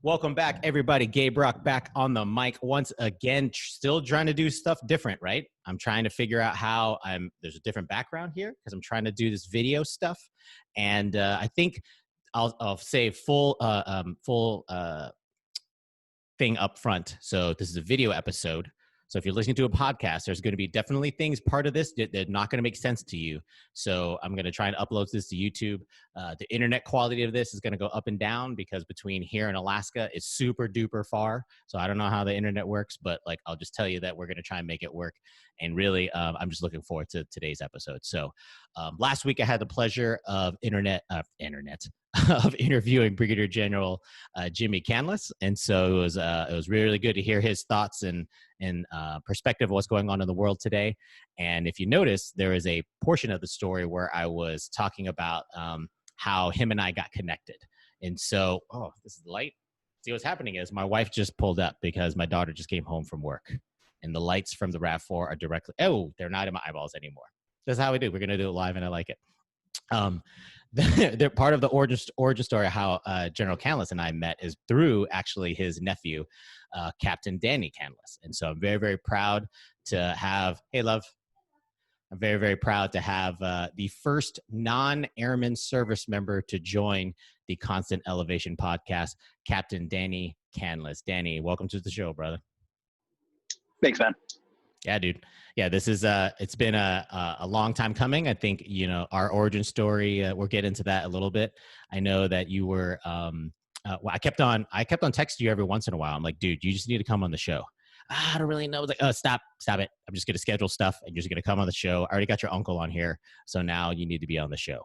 Welcome back, everybody. Gabe Rock back on the mic once again. Still trying to do stuff different, right? I'm trying to figure out how there's a different background here because I'm trying to do this video stuff, and I think I'll say full thing up front. So this is a video episode. So if you're listening to a podcast, there's going to be definitely things part of this that are not going to make sense to you. So I'm going to try and upload this to YouTube. The internet quality of this is going to go up and down because between here and Alaska is super duper far. So I don't know how the internet works, but like I'll just tell you that we're going to try and make it work. And really, I'm just looking forward to today's episode. So last week I had the pleasure of of interviewing Brigadier General Jimmy Canlas, and so it was really good to hear his thoughts and perspective of what's going on in the world today. And if you notice, there is a portion of the story where I was talking about how him and I got connected. And so, this is the light. See, what's happening is my wife just pulled up because my daughter just came home from work, and the lights from the RAV4 are directly. Oh, they're not in my eyeballs anymore. That's how we do. We're gonna do it live, and I like it. They're part of the origin story how General Canlas and I met is through actually his nephew, Captain Danny Canlas. And so I'm very, very proud to have, hey, love, I'm very, very proud to have the first non-airman service member to join the Constant Elevation podcast, Captain Danny Canlas. Danny, welcome to the show, brother. Thanks, man. Yeah, dude. Yeah, this is it's been a long time coming. I think, our origin story, we'll get into that a little bit. I know that you were I kept on texting you every once in a while. I'm like, dude, you just need to come on the show. I don't really know. Like, stop it. I'm just going to schedule stuff and you're just going to come on the show. I already got your uncle on here. So now you need to be on the show.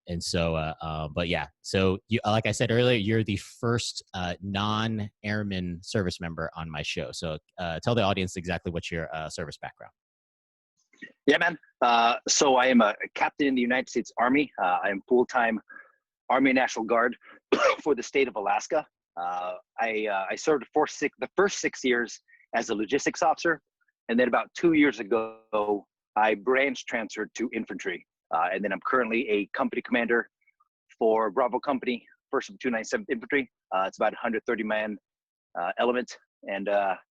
And so, but yeah, so you, like I said earlier, you're the first non-airman service member on my show. So tell the audience exactly what's your service background. Yeah, man. So I am a captain in the United States Army. I am full-time Army National Guard for the state of Alaska. I served the first 6 years as a logistics officer. And then about 2 years ago, I branch transferred to infantry. And then I'm currently a company commander for Bravo Company, 1st of 297th Infantry. It's about 130-man element. And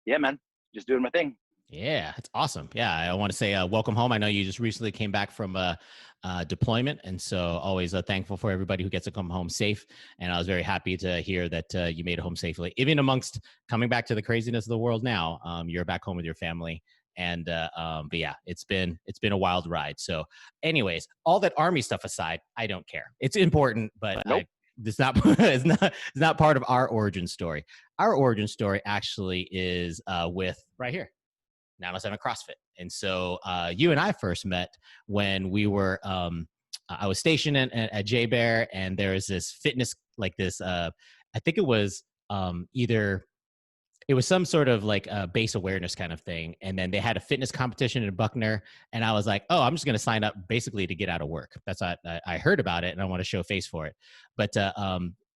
yeah, man, just doing my thing. Yeah, it's awesome. Yeah, I want to say welcome home. I know you just recently came back from deployment, and so always thankful for everybody who gets to come home safe. And I was very happy to hear that you made it home safely, even amongst coming back to the craziness of the world. Now, you're back home with your family, and but yeah, it's been a wild ride. So, anyways, all that Army stuff aside, I don't care. It's important, but nope. It's not part of our origin story. Our origin story actually is with right here. 907 CrossFit. And so you and I first met when we were, I was stationed at J Bear, and there was this fitness, like this, I think it was it was some sort of like base awareness kind of thing. And then they had a fitness competition in Buckner. And I was like, oh, I'm just going to sign up basically to get out of work. That's what I heard about it, and I want to show face for it. But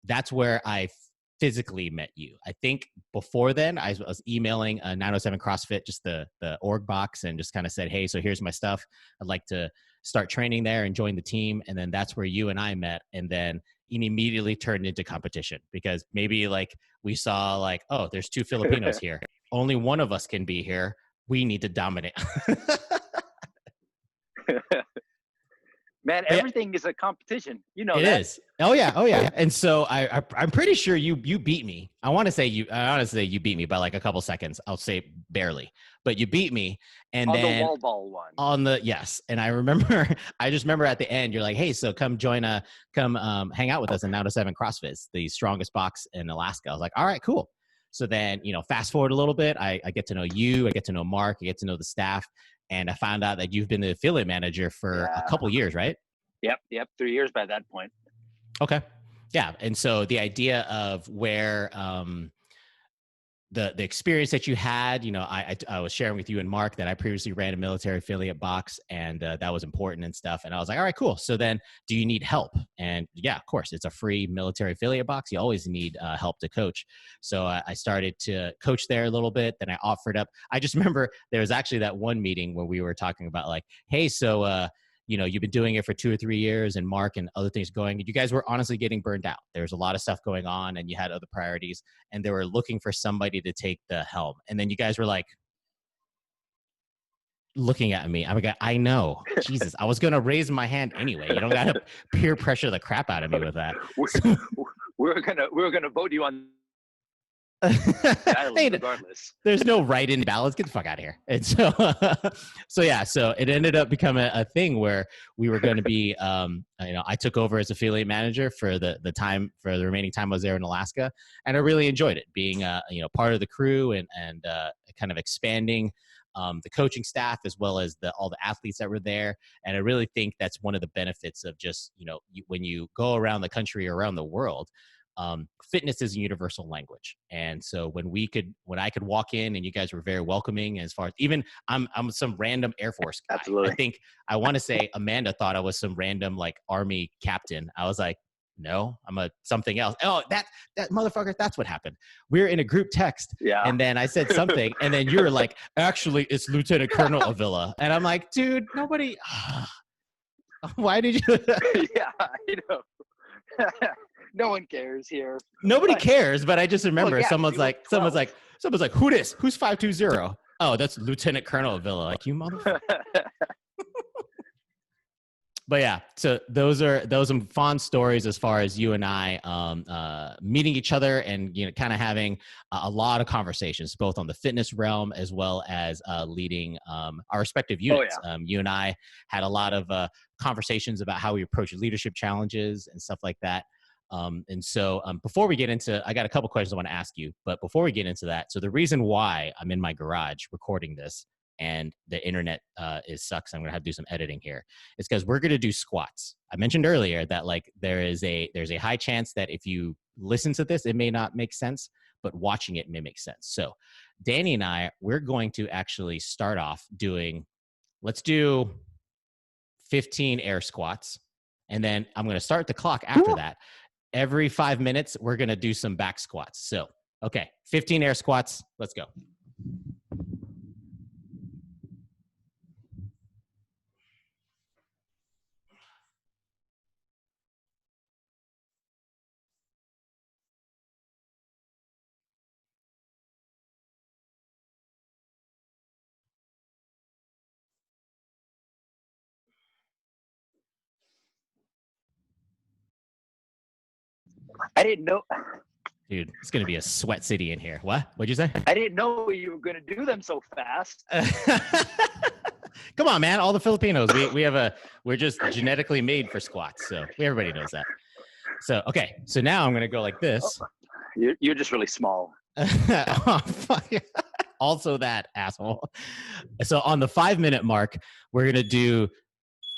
that's where I physically met you. I think before then I was emailing 907 CrossFit, just the org box, and just kind of said, hey, so here's my stuff. I'd like to start training there and join the team. And then that's where you and I met. And then it immediately turned into competition because maybe like we saw like, oh, there's 2 Filipinos here. Only one of us can be here. We need to dominate. Man, everything is a competition. You know it that. Is. Oh yeah. And so I'm pretty sure you beat me. I want to say you beat me by like a couple seconds. I'll say barely, but you beat me. And on then the wall ball one. Yes. And I just remember at the end, you're like, hey, so come hang out with us in 907 CrossFit, the strongest box in Alaska. I was like, all right, cool. So then, fast forward a little bit, I get to know you, I get to know Mark, I get to know the staff. And I found out that you've been the affiliate manager for a couple years, right? Yep. 3 years by that point. Okay. Yeah. And so the idea of where the experience that you had, I was sharing with you and Mark that I previously ran a military affiliate box, and that was important and stuff. And I was like, all right, cool. So then do you need help? And yeah, of course, it's a free military affiliate box. You always need help to coach. So I started to coach there a little bit. Then I offered up. I just remember there was actually that one meeting where we were talking about like, hey, so you've been doing it for 2 or 3 years, and Mark and other things going, you guys were honestly getting burned out. There's a lot of stuff going on, and you had other priorities, and they were looking for somebody to take the helm. And then you guys were like, looking at me. I'm like, I know. Jesus, I was going to raise my hand anyway. You don't got to peer pressure the crap out of me with that. We're gonna vote you on the island regardless. There's no write-in ballots. Get the fuck out of here. And so, so it ended up becoming a thing where we were going to be, I took over as affiliate manager for the remaining time I was there in Alaska, and I really enjoyed it being, part of the crew and kind of expanding the coaching staff as well as all the athletes that were there. And I really think that's one of the benefits of just, when you go around the country or around the world, fitness is a universal language. And so when I could walk in and you guys were very welcoming, as far as even I'm some random Air Force guy. Absolutely. I want to say Amanda thought I was some random like Army captain. I was like, no, I'm something else. Oh, that motherfucker, that's what happened. We're in a group text. Yeah. And then I said something, and then you were like, actually, it's Lieutenant Colonel Avila. And I'm like, dude, nobody, why did you? Yeah, no one cares here. Nobody cares, but I just remember someone's like, who this? Who's 520? Oh, that's Lieutenant Colonel Avila. Like, you motherfucker. But yeah, so those are some fun stories as far as you and I meeting each other and kind of having a lot of conversations, both on the fitness realm as well as leading our respective units. Oh, yeah. You and I had a lot of conversations about how we approach leadership challenges and stuff like that. And so before we get into, I got a couple questions I want to ask you, but before we get into that, so the reason why I'm in my garage recording this and the internet sucks, I'm going to have to do some editing here, it's because we're going to do squats. I mentioned earlier that like there's a high chance that if you listen to this, it may not make sense, but watching it may make sense. So Danny and I, we're going to actually start off let's do 15 air squats. And then I'm going to start the clock after that. Every 5 minutes, we're going to do some back squats. So, okay, 15 air squats. Let's go. I didn't know. Dude, it's going to be a sweat city in here. What? What'd you say? I didn't know you were going to do them so fast. Come on, man. All the Filipinos, we're just genetically made for squats. So everybody knows that. So, okay. So now I'm going to go like this. You're just really small. Oh, fuck. Also that, asshole. So on the 5-minute mark, we're going to do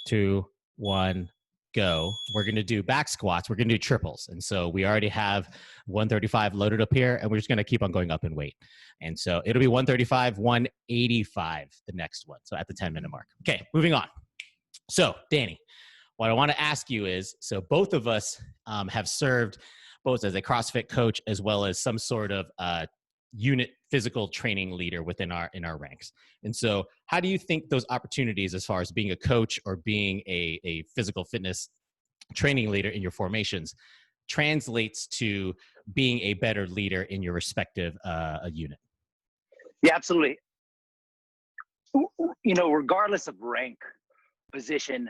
2, 1, go. We're going to do back squats. We're going to do triples. And so we already have 135 loaded up here, and we're just going to keep on going up in weight. And so it'll be 135, 185, the next one. So at the 10-minute mark. Okay, moving on. So Danny, what I want to ask you is, so both of us have served both as a CrossFit coach as well as some sort of unit physical training leader within our ranks. And so how do you think those opportunities as far as being a coach or being a physical fitness training leader in your formations translates to being a better leader in your respective unit? Yeah, absolutely. Regardless of rank, position,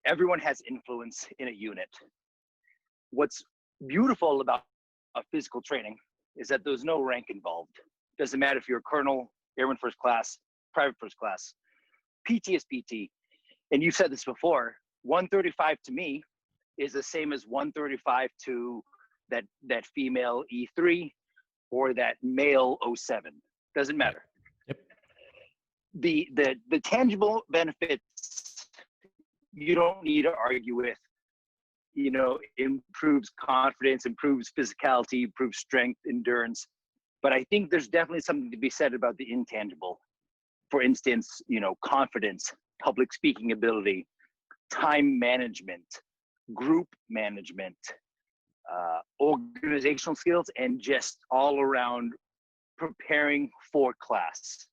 everyone has influence in a unit. What's beautiful about physical training is that there's no rank involved. Doesn't matter if you're a colonel, airman first class, private first class. PT is PT. And you've said this before, 135 to me is the same as 135 to that female E3 or that male 07. Doesn't matter. Yep. The tangible benefits you don't need to argue with. Improves confidence, improves physicality, improves strength, endurance. But I think there's definitely something to be said about the intangible. For instance, confidence, public speaking ability, time management, group management, organizational skills, and just all around preparing for class,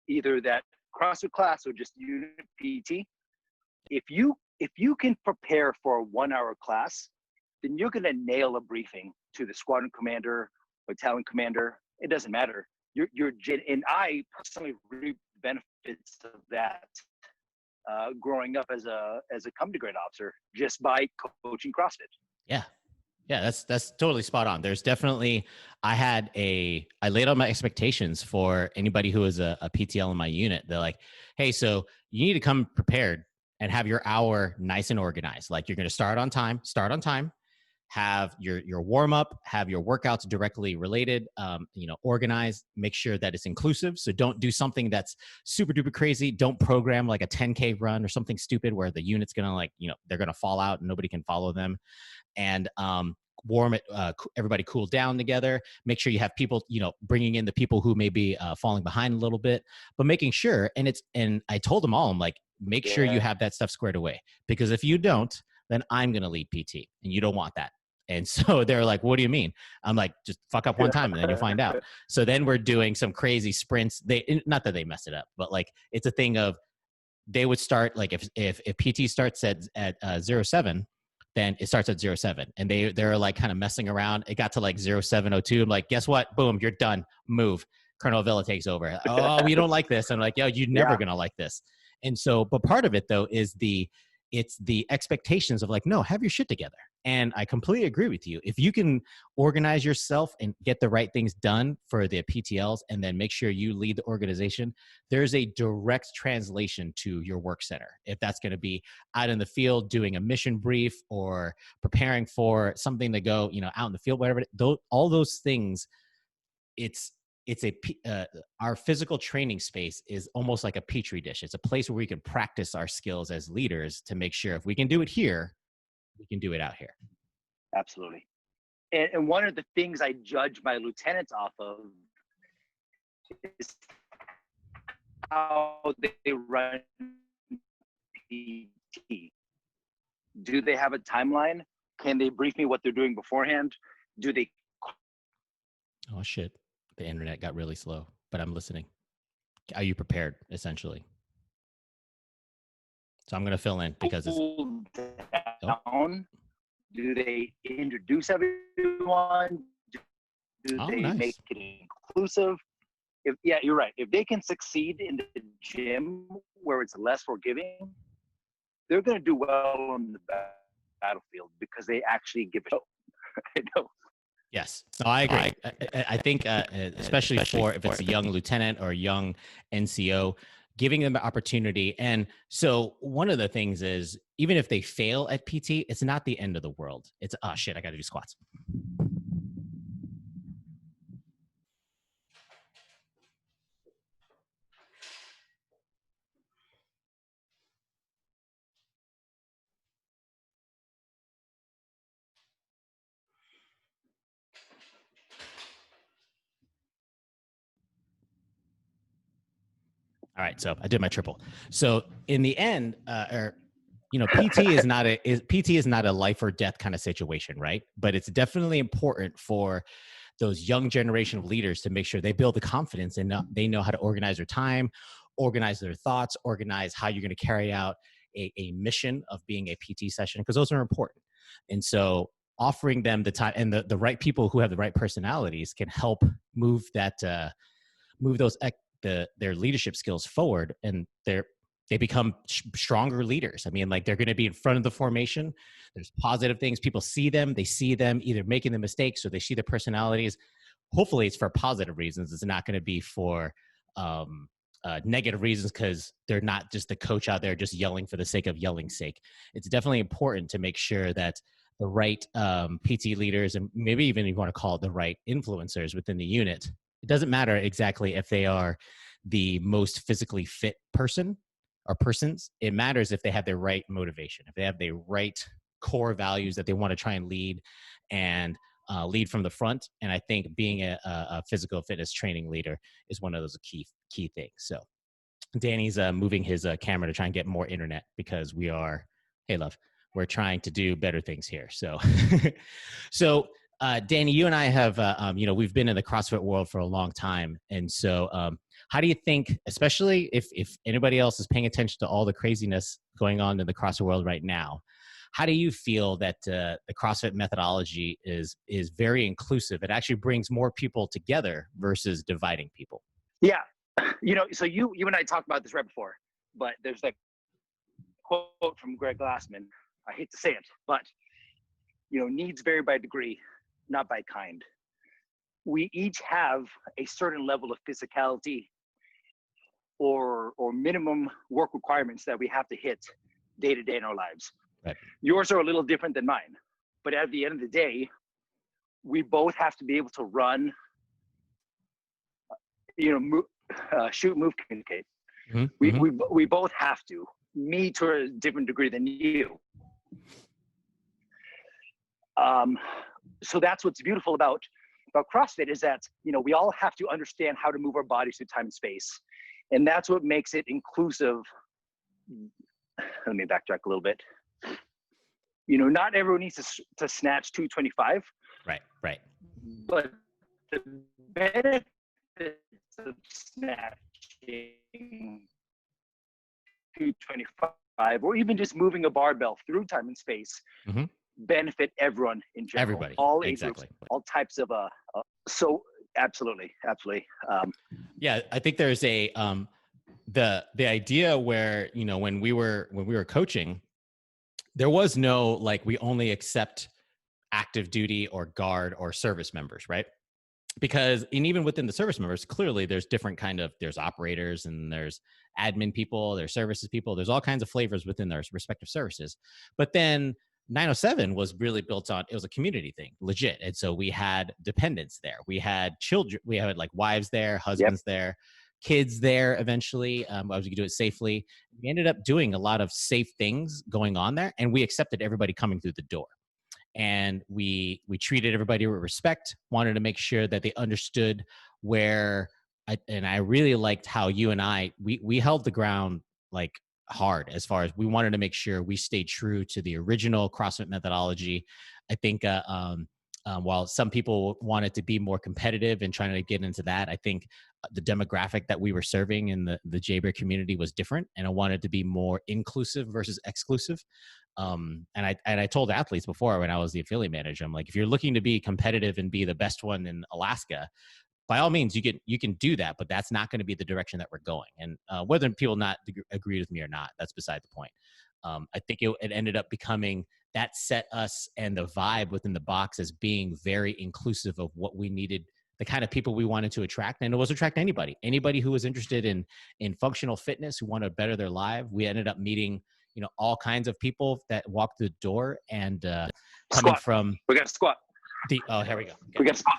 either that CrossFit class or just unit PT. if you can prepare for a 1 hour class, then you're going to nail a briefing to the squadron commander, battalion commander. It doesn't matter. And I personally reap benefits of that growing up as a company grade officer just by coaching CrossFit. Yeah. Yeah, that's totally spot on. There's definitely, I laid out my expectations for anybody who is a PTL in my unit. They're like, hey, so you need to come prepared and have your hour nice and organized. Like you're going to start on time, have your warm up, have your workouts directly related, organized, make sure that it's inclusive. So don't do something that's super duper crazy. Don't program like a 10K run or something stupid where the unit's going to they're going to fall out and nobody can follow them. And warm it, everybody cool down together. Make sure you have people, bringing in the people who may be falling behind a little bit, but making sure, and I told them all, I'm like, make sure you have that stuff squared away, because if you don't, then I'm going to lead PT and you don't want that. And so they're like, what do you mean? I'm like, just fuck up one time and then you'll find out. So then we're doing some crazy sprints. Not that they messed it up, but like, it's a thing of, they would start like, if PT starts at 07, then it starts at 07, and they're like kind of messing around. It got to like 0702. I'm like, guess what? Boom, you're done. Move. Colonel Villa takes over. Oh, we don't like this. I'm like, yo, you're never gonna like this. And so, but part of it though is it's the expectations of like, no, have your shit together. And I completely agree with you. If you can organize yourself and get the right things done for the PTLs, and then make sure you lead the organization, there's a direct translation to your work center. If that's going to be out in the field doing a mission brief or preparing for something to go, out in the field, whatever, all those things, our physical training space is almost like a petri dish. It's a place where we can practice our skills as leaders to make sure if we can do it here, we can do it out here. Absolutely. And one of the things I judge my lieutenants off of is how they run PT. Do they have a timeline? Can they brief me what they're doing beforehand? Do they? Oh shit. The internet got really slow, but I'm listening. Are you prepared, essentially? So I'm going to fill in because it's down. Do they introduce everyone? Do they make it inclusive? You're right. If they can succeed in the gym where it's less forgiving, they're going to do well on the battlefield because they actually give a show. I know. Yes, no, I agree. I think, especially for if it's a young lieutenant or a young NCO, giving them the opportunity. And so one of the things is, even if they fail at PT, it's not the end of the world. It's, oh shit, I got to do squats. All right, so I did my triple. So in the end, PT is not a life or death kind of situation, right? But it's definitely important for those young generation of leaders to make sure they build the confidence and they know how to organize their time, organize their thoughts, organize how you're going to carry out a mission of being a PT session, because those are important. And so offering them the time and the right people who have the right personalities can help move their leadership skills forward, and they become stronger leaders. I mean, like, they're going to be in front of the formation. There's positive things. People see them. They see them either making the mistakes or they see their personalities. Hopefully it's for positive reasons. It's not going to be for negative reasons, because they're not just the coach out there just yelling for the sake of yelling's sake. It's definitely important to make sure that the right PT leaders, and maybe even you want to call it the right influencers within the unit. It doesn't matter exactly if they are the most physically fit person or persons. It matters if they have the right motivation, if they have the right core values that they want to try and lead lead from the front. And I think being a physical fitness training leader is one of those key things. So Danny's moving his camera to try and get more internet, because hey love, we're trying to do better things here. So Danny, you and I have, we've been in the CrossFit world for a long time. And so how do you think, especially if anybody else is paying attention to all the craziness going on in the CrossFit world right now, how do you feel that the CrossFit methodology is very inclusive? It actually brings more people together versus dividing people. Yeah. So you and I talked about this right before, but there's that quote from Greg Glassman. I hate to say it, but needs vary by degree, not by kind. We each have a certain level of physicality or minimum work requirements that we have to hit day to day in our lives. Right. Yours are a little different than mine, but at the end of the day, we both have to be able to run, shoot, move, communicate. Mm-hmm. We both have to. Me to a different degree than you. So that's what's beautiful about CrossFit is that, we all have to understand how to move our bodies through time and space. And that's what makes it inclusive. Let me backtrack a little bit. Not everyone needs to snatch 225. Right. But the benefits of snatching 225 or even just moving a barbell through time and space benefit everyone in general. Everybody. All age exactly. groups, all types of so absolutely. Yeah, I think there's a the idea where when we were coaching, there was no like we only accept active duty or guard or service members, right? Because even within the service members, clearly there's different there's operators and there's admin people, there's services people, there's all kinds of flavors within their respective services. But then 907 was really built on, it was a community thing, legit. And so we had dependents there. We had children, we had like wives there, husbands there, kids there eventually. We could do it safely. We ended up doing a lot of safe things going on there, and we accepted everybody coming through the door. And we treated everybody with respect, wanted to make sure that they understood and I really liked how you and we held the ground like hard as far as we wanted to make sure we stayed true to the original CrossFit methodology. I think while some people wanted to be more competitive and trying to get into that, I think the demographic that we were serving in the JBear community was different, and I wanted to be more inclusive versus exclusive. And I told athletes before when I was the affiliate manager, I'm like, if you're looking to be competitive and be the best one in Alaska, by all means, you can do that, but that's not going to be the direction that we're going. And whether people not agree with me or not, that's beside the point. I think it ended up becoming that set us and the vibe within the box as being very inclusive of what we needed, the kind of people we wanted to attract. And it was attract anybody who was interested in functional fitness, who wanted to better their life. We ended up meeting all kinds of people that walked the door and coming from. We got to squat. Here we go. We got to squat.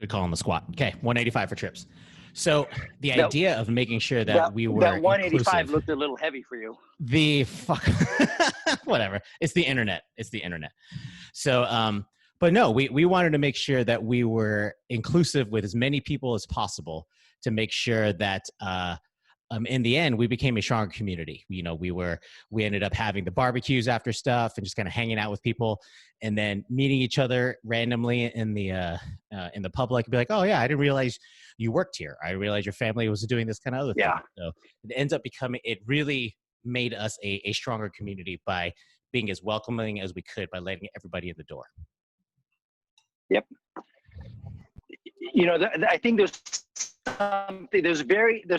Good call on the squat. Okay, 185 for trips. So the idea of making sure that we were that 185 inclusive, looked a little heavy for you. The fuck, whatever. It's the internet. So, but no, we wanted to make sure that we were inclusive with as many people as possible to make sure that in the end, we became a stronger community. We ended up having the barbecues after stuff and just kind of hanging out with people, and then meeting each other randomly in the public and be like, oh yeah, I didn't realize you worked here. I didn't realize your family was doing this kind of other thing. So it ends up it really made us a stronger community by being as welcoming as we could by letting everybody in the door. Yep. I think there's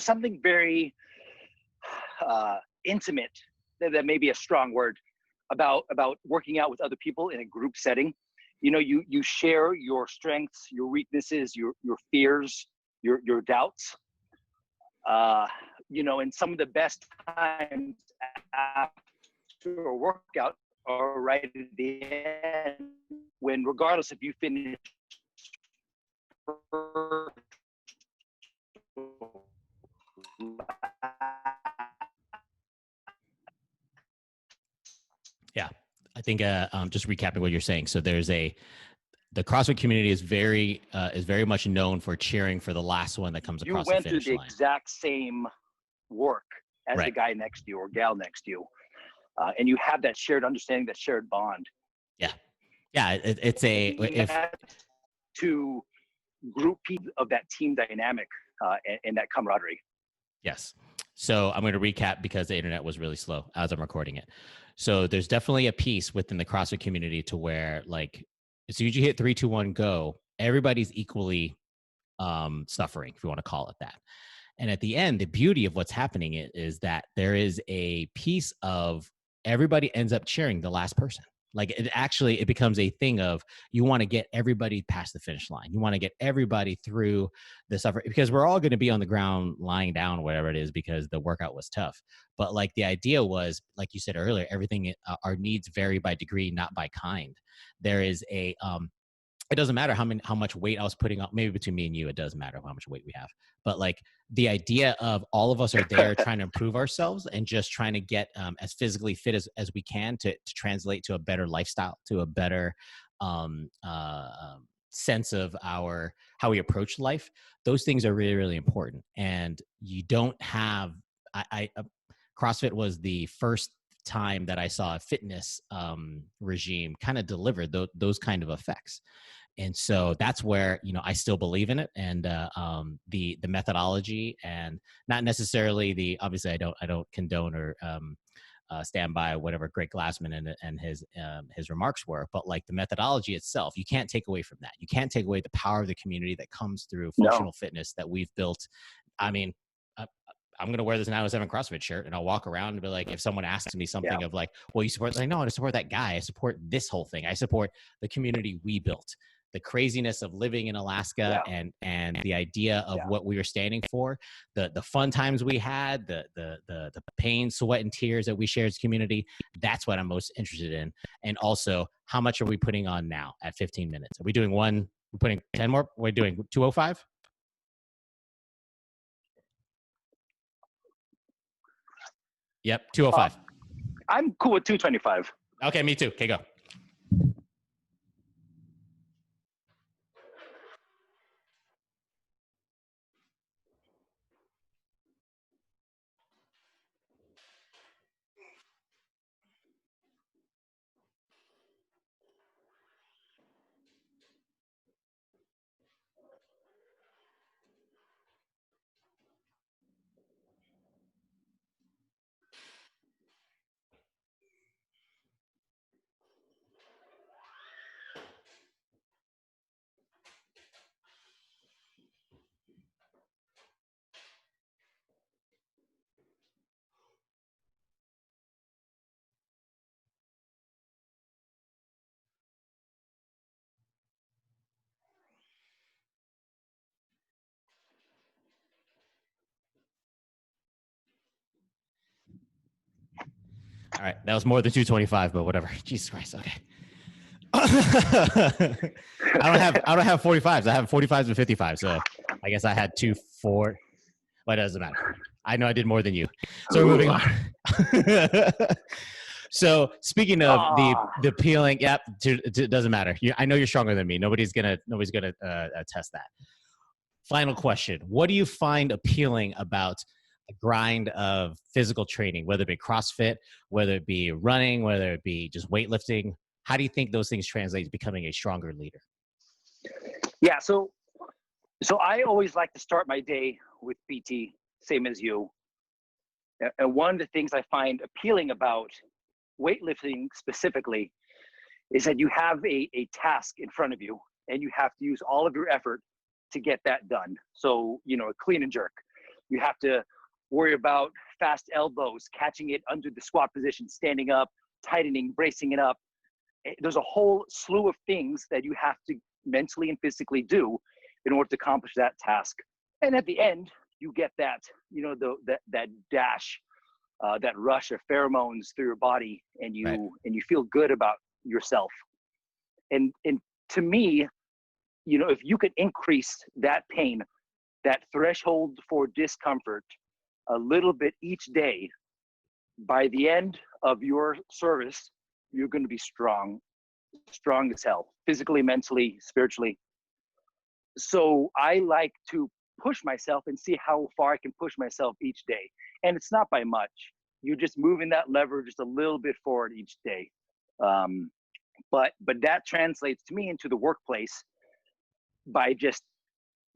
something very intimate, that may be a strong word, about working out with other people in a group setting. You share your strengths, your weaknesses, your fears, your doubts. And some of the best times after a workout or right at the end, when regardless if you finish first Yeah. I think just recapping what you're saying. So the CrossFit community is very much known for cheering for the last one that comes you across the went through finish the line. exact same work as the Right. guy next to you or gal next to you, and you have that shared understanding, that shared bond. Yeah. Yeah. It's if to group of that team dynamic and that camaraderie. Yes. So I'm going to recap because the internet was really slow as I'm recording it. So there's definitely a piece within the CrossFit community to where, like, as soon as you hit 3, 2, 1, go, everybody's equally suffering, if you want to call it that. And at the end, the beauty of what's happening is that there is a piece of everybody ends up cheering the last person. Like it becomes a thing of you want to get everybody past the finish line. You want to get everybody through the suffer because we're all going to be on the ground lying down, whatever it is, because the workout was tough. But like the idea was, like you said earlier, everything, our needs vary by degree, not by kind. There is it doesn't matter how much weight I was putting on. Maybe between me and you, it does matter how much weight we have. But like the idea of all of us are there trying to improve ourselves and just trying to get as physically fit as we can to translate to a better lifestyle, to a better sense of how we approach life. Those things are really, really important. And you don't have, CrossFit was the first time that I saw a fitness regime kind of deliver those kind of effects. And so that's where, I still believe in it, and the methodology, and not necessarily obviously I don't condone or stand by whatever Greg Glassman and his remarks were, but like the methodology itself, you can't take away from that. You can't take away the power of the community that comes through functional fitness that we've built. I mean, I'm going to wear this 907 CrossFit shirt and I'll walk around and be like, if someone asks me something of like, well, you support, like, no, I don't support that guy. I support this whole thing. I support the community we built, the craziness of living in Alaska, and the idea of what we were standing for, the fun times we had, the pain, sweat, and tears that we shared as community. That's what I'm most interested in. And also, how much are we putting on now at 15 minutes? Are we doing one? We're putting 10 more? We're doing 205? Yep, 205. I'm cool with 225. Okay, me too. Okay, go. All right, that was more than 225, but whatever. Jesus Christ. Okay. I don't have 45s. I have 45s and 55s. So I guess I had 2-4. But it doesn't matter. I know I did more than you. So we're moving on. So speaking of the peeling, it doesn't matter. I know you're stronger than me. Nobody's gonna test that. Final question: what do you find appealing about the grind of physical training, whether it be CrossFit, whether it be running, whether it be just weightlifting? How do you think those things translate to becoming a stronger leader? Yeah, so I always like to start my day with PT, same as you. And one of the things I find appealing about weightlifting specifically is that you have a task in front of you and you have to use all of your effort to get that done. So, a clean and jerk. You have to worry about fast elbows, catching it under the squat position, standing up, tightening, bracing it up. There's a whole slew of things that you have to mentally and physically do in order to accomplish that task. And at the end, you get that, that dash that rush of pheromones through your body, and Right. you feel good about yourself. And to me, if you could increase that pain, that threshold for discomfort a little bit each day, by the end of your service, you're going to be strong as hell, physically, mentally, spiritually. So I like to push myself and see how far I can push myself each day. And it's not by much. You're just moving that lever just a little bit forward each day. But that translates to me into the workplace by just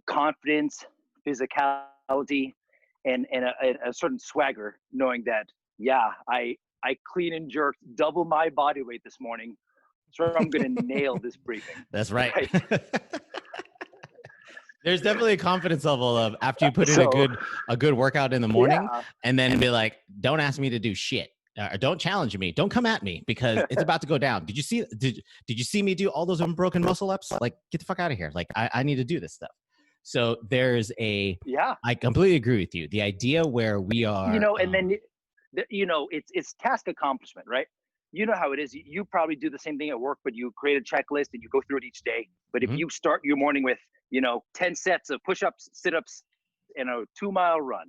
confidence, physicality, and a certain swagger, knowing that, yeah, I clean and jerked double my body weight this morning, so I'm going to nail this briefing. That's right. There's definitely a confidence level of after you put in a good workout in the morning, and then be like, don't ask me to do shit. Or don't challenge me. Don't come at me because it's about to go down. Did you see me do all those unbroken muscle ups? Like, get the fuck out of here. Like, I need to do this stuff. So there's I completely agree with you. The idea where we are, and then, it's task accomplishment, right? You know how it is. You probably do the same thing at work, but you create a checklist and you go through it each day. But if you start your morning with, 10 sets of push-ups, sit-ups, and a 2-mile run,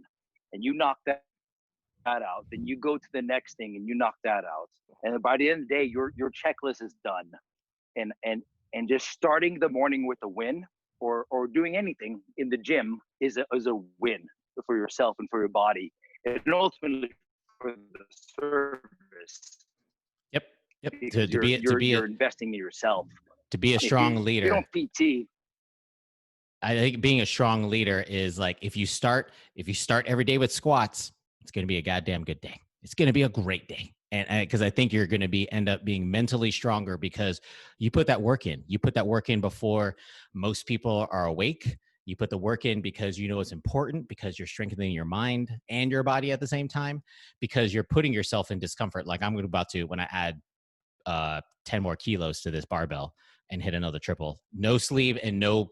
and you knock that out, then you go to the next thing and you knock that out. And by the end of the day, your checklist is done. And just starting the morning with a win, or doing anything in the gym is a win for yourself and for your body, and ultimately for the service. Yep. You're investing in yourself. To be a strong leader. You don't PT. I think being a strong leader is like, if you start every day with squats, it's going to be a goddamn good day. It's going to be a great day. And because I think you're going to end up being mentally stronger because you put that work in. You put that work in before most people are awake. You put the work in because you know it's important, because you're strengthening your mind and your body at the same time, because you're putting yourself in discomfort. Like I'm about to, when I add 10 more kilos to this barbell and hit another triple. No sleeves and no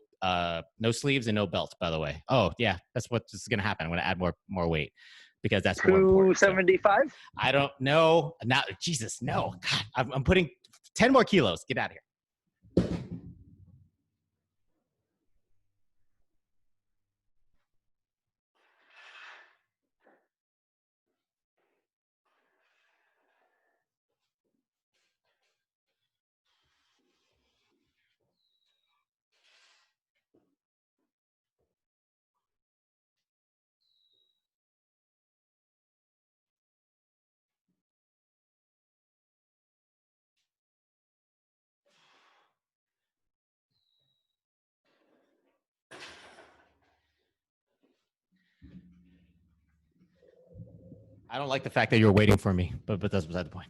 belt, by the way. Oh yeah, that's what's going to happen. I'm going to add more weight because that's more important. 275? So, I don't know. Now, Jesus, no. God, I'm putting 10 more kilos. Get out of here. I don't like the fact that you're waiting for me, but that's beside the point.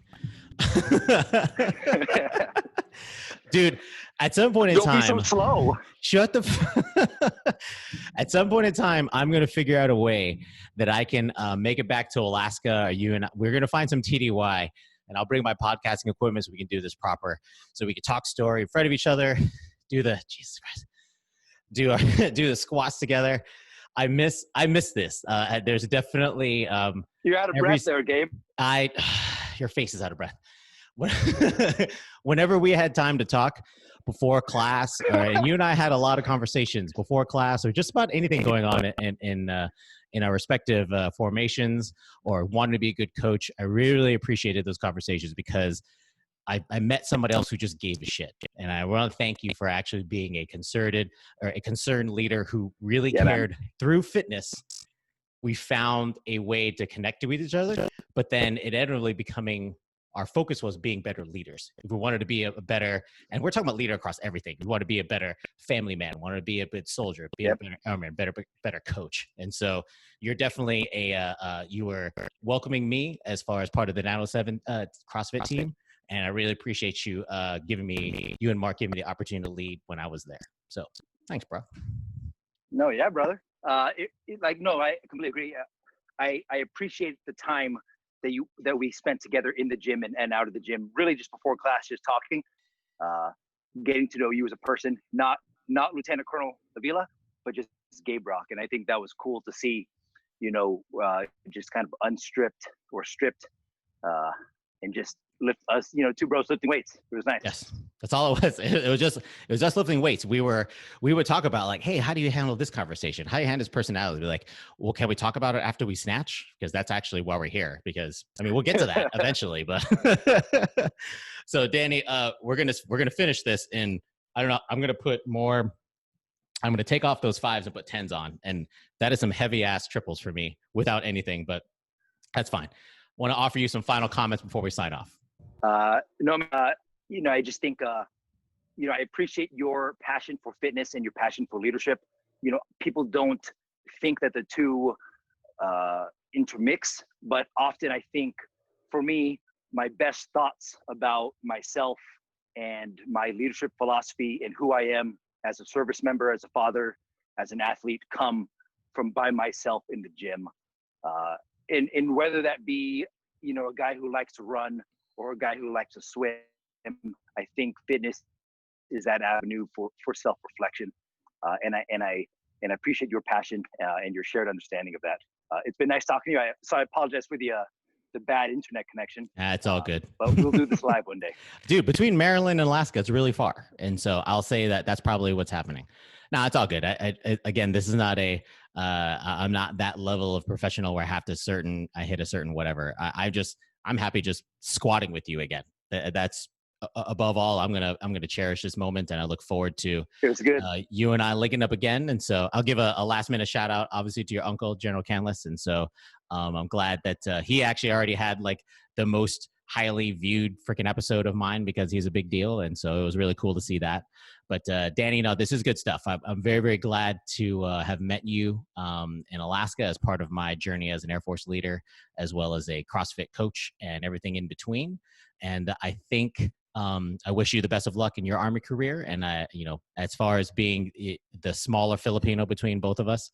Dude, at some point in time, don't be so slow. Shut the. At some point in time, I'm going to figure out a way that I can make it back to Alaska. We're going to find some TDY, and I'll bring my podcasting equipment so we can do this proper. So we can talk story in front of each other, do the Jesus Christ, do the squats together. I miss this. There's definitely you're out of breath there, Gabe. Your face is out of breath. Whenever we had time to talk before class, and you and I had a lot of conversations before class, or just about anything going on in our respective formations, or wanting to be a good coach, I really appreciated those conversations because I met somebody else who just gave a shit. And I want to thank you for actually being a concerned leader who really cared. Man. Through fitness, we found a way to connect with each other, but then it ended up becoming, our focus was being better leaders. If we wanted to be a better, and we're talking about leader across everything. We want to be a better family man, wanted to be a good soldier, be a better airman, better coach. And so you're definitely you were welcoming me as far as part of the 907 CrossFit team. And I really appreciate you you and Mark giving me the opportunity to lead when I was there. So thanks, bro. No, yeah, brother. I completely agree. I appreciate the time that we spent together in the gym and out of the gym, really just before class, just talking, getting to know you as a person, not Lieutenant Colonel Avila, but just Gabe Rock. And I think that was cool to see, just kind of unstripped or stripped, and just lift us, two bros lifting weights. It was nice. Yes, that's all it was. It was just lifting weights. We would talk about like, hey, how do you handle this conversation? How do you handle his personality? We're like, well, can we talk about it after we snatch? Because that's actually why we're here. Because I mean, we'll get to that eventually. But so, Danny, we're gonna finish this in. I don't know. I'm gonna take off those 5s and put 10s on, and that is some heavy ass triples for me without anything. But that's fine. Want to offer you some final comments before we sign off. No, I just think, I appreciate your passion for fitness and your passion for leadership. People don't think that the two intermix, but often I think for me, my best thoughts about myself and my leadership philosophy and who I am as a service member, as a father, as an athlete, come from by myself in the gym. And whether that be, a guy who likes to run or a guy who likes to swim, I think fitness is that avenue for self-reflection. And I appreciate your passion and your shared understanding of that. It's been nice talking to you. So I apologize for the bad internet connection. It's all good. But we'll do this live one day. Dude, between Maryland and Alaska, it's really far. And so I'll say that that's probably what's happening. No, it's all good. Again, this is not I'm not that level of professional where I hit a certain whatever. I'm happy just squatting with you again. That's above all. I'm gonna cherish this moment, and I look forward to you and I linking up again. And so I'll give a last minute shout out, obviously, to your uncle, General Canlas. And so I'm glad that he actually already had like the most highly viewed freaking episode of mine because he's a big deal. And so it was really cool to see that. But Danny, this is good stuff. I'm very, very glad to have met you in Alaska as part of my journey as an Air Force leader, as well as a CrossFit coach and everything in between. And I think I wish you the best of luck in your Army career. And as far as being the smaller Filipino between both of us,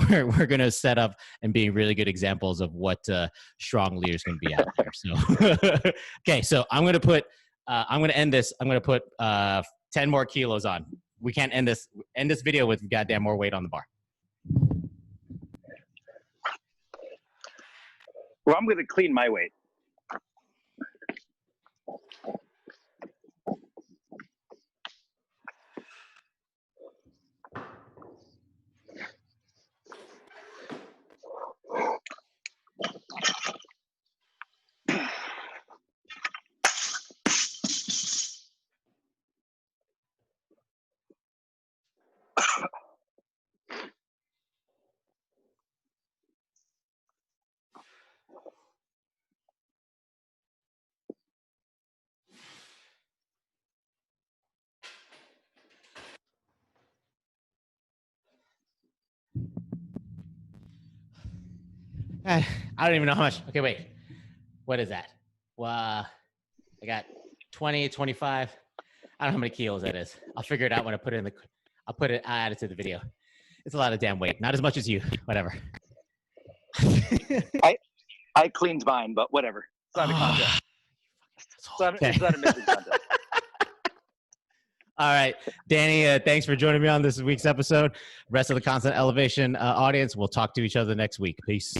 we're going to set up and be really good examples of what strong leaders can be out there. So, okay, so I'm going to end this. I'm going to put 10 more kilos on. We can't end this video with goddamn more weight on the bar. Well, I'm going to clean my weight. I don't even know how much. Okay, wait. What is that? Well, I got 20, 25. I don't know how many kilos that is. I'll figure it out when I put it in I'll add it to the video. It's a lot of damn weight. Not as much as you. Whatever. I cleaned mine, but whatever. It's not a contest. It's not a mission contest. All right, Danny, thanks for joining me on this week's episode. Rest of the Constant Elevation audience, we'll talk to each other next week. Peace.